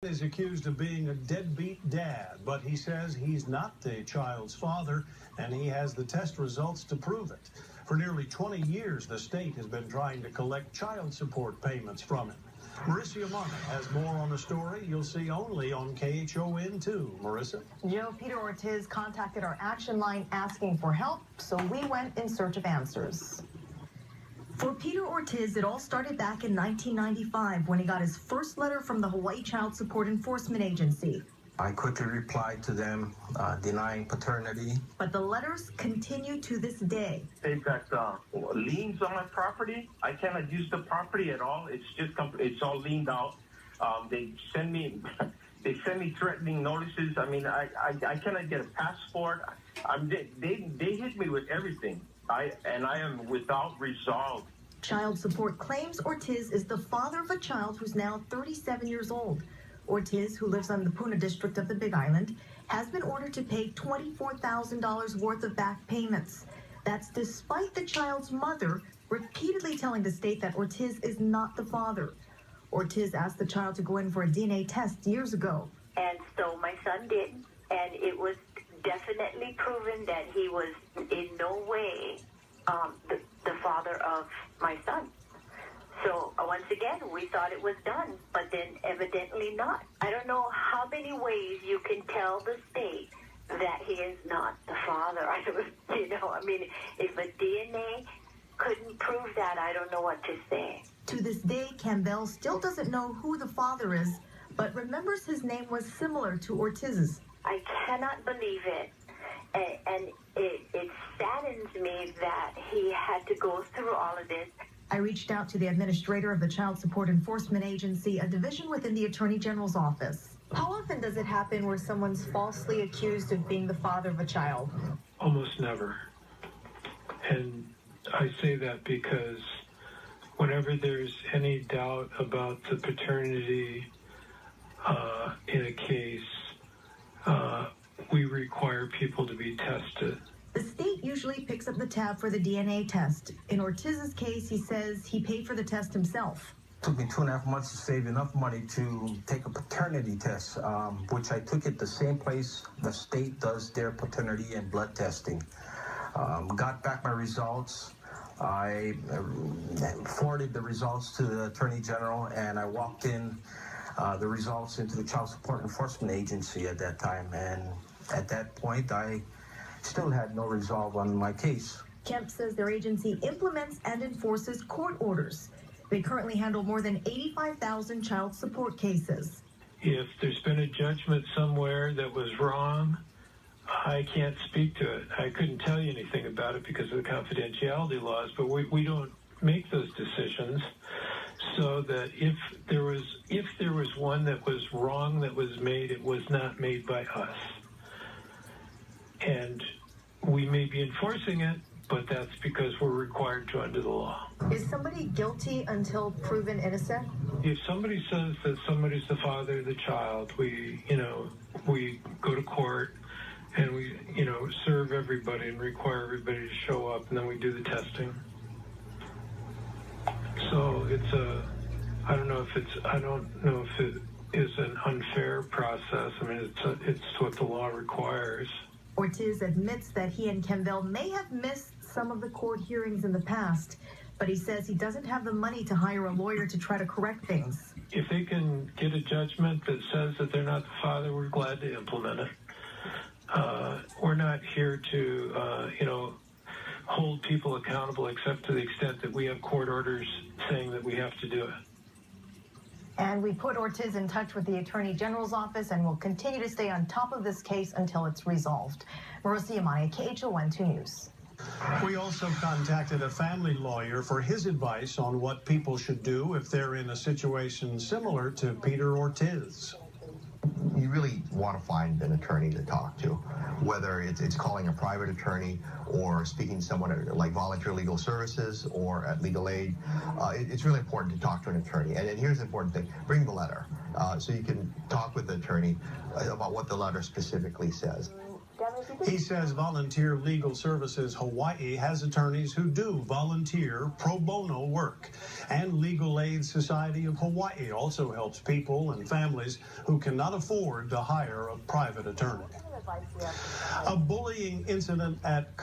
Is accused of being a deadbeat dad, but he says he's not the child's father, and he has the test results to prove it. For nearly 20 years, the state has been trying to collect child support payments from him. Marisa Yamane has more on the story you'll see only on KHON 2. Marisa? Joe, Peter Ortiz contacted our action line asking for help, so we went in search of answers. For Peter Ortiz, it all started back in 1995 when he got his first letter from the Hawaii Child Support Enforcement Agency. I quickly replied to them denying paternity. But the letters continue to this day. They've got liens on my property. I cannot use the property at all. It's all liened out. They send me threatening notices. I mean, I cannot get a passport. They hit me with everything. I am without resolve. Child Support claims Ortiz is the father of a child who's now 37 years old. Ortiz, who lives on the Puna district of the Big Island, has been ordered to pay $24,000 worth of back payments. That's despite the child's mother repeatedly telling the state that Ortiz is not the father. Ortiz asked the child to go in for a DNA test years ago. And so my son did, and it was definitely proven that he was in no way the father of my son. So once again, we thought it was done, but then evidently not. I don't know how many ways you can tell the state that he is not the father. I mean, if a DNA couldn't prove that, I don't know what to say. To this day, Campbell still doesn't know who the father is, but remembers his name was similar to Ortiz's. I cannot believe it, and it saddens me that he had to go through all of this. I reached out to the administrator of the Child Support Enforcement Agency, a division within the Attorney General's office. How often does it happen where someone's falsely accused of being the father of a child? Almost never. And I say that because whenever there's any doubt about the paternity in a case, we require people to be tested. The state usually picks up the tab for the DNA test. In Ortiz's case, he says he paid for the test himself. It took me 2.5 months to save enough money to take a paternity test, which I took at the same place the state does their paternity and blood testing. Got back my results. I forwarded the results to the Attorney General, and I walked in the results into the Child Support Enforcement Agency at that time. And at that point, I still had no resolve on my case. Kemp says their agency implements and enforces court orders. They currently handle more than 85,000 child support cases. If there's been a judgment somewhere that was wrong, I can't speak to it. I couldn't tell you anything about it because of the confidentiality laws, but we don't make those decisions. So that if there was one that was wrong that was made, it was not made by us. And we may be enforcing it, but that's because we're required to under the law. Is somebody guilty until proven innocent? If somebody says that somebody's the father of the child, we go to court and we, serve everybody and require everybody to show up, and then we do the testing. So I don't know if it is an unfair process. I mean, it's what the law requires. Ortiz admits that he and Campbell may have missed some of the court hearings in the past, but he says he doesn't have the money to hire a lawyer to try to correct things. If they can get a judgment that says that they're not the father, we're glad to implement it. We're not here to, hold people accountable except to the extent that we have court orders saying that we have to do it. And we put Ortiz in touch with the Attorney General's office and will continue to stay on top of this case until it's resolved. Marisa Yamane, KHON 2 News. We also contacted a family lawyer for his advice on what people should do if they're in a situation similar to Peter Ortiz. You really want to find an attorney to talk to, whether it's calling a private attorney or speaking to someone like Volunteer Legal Services or at Legal Aid. It's really important to talk to an attorney. And here's the important thing: bring the letter so you can talk with the attorney about what the letter specifically says. He says Volunteer Legal Services Hawaii has attorneys who do volunteer pro bono work. And Legal Aid Society of Hawaii also helps people and families who cannot afford to hire a private attorney. A bullying incident at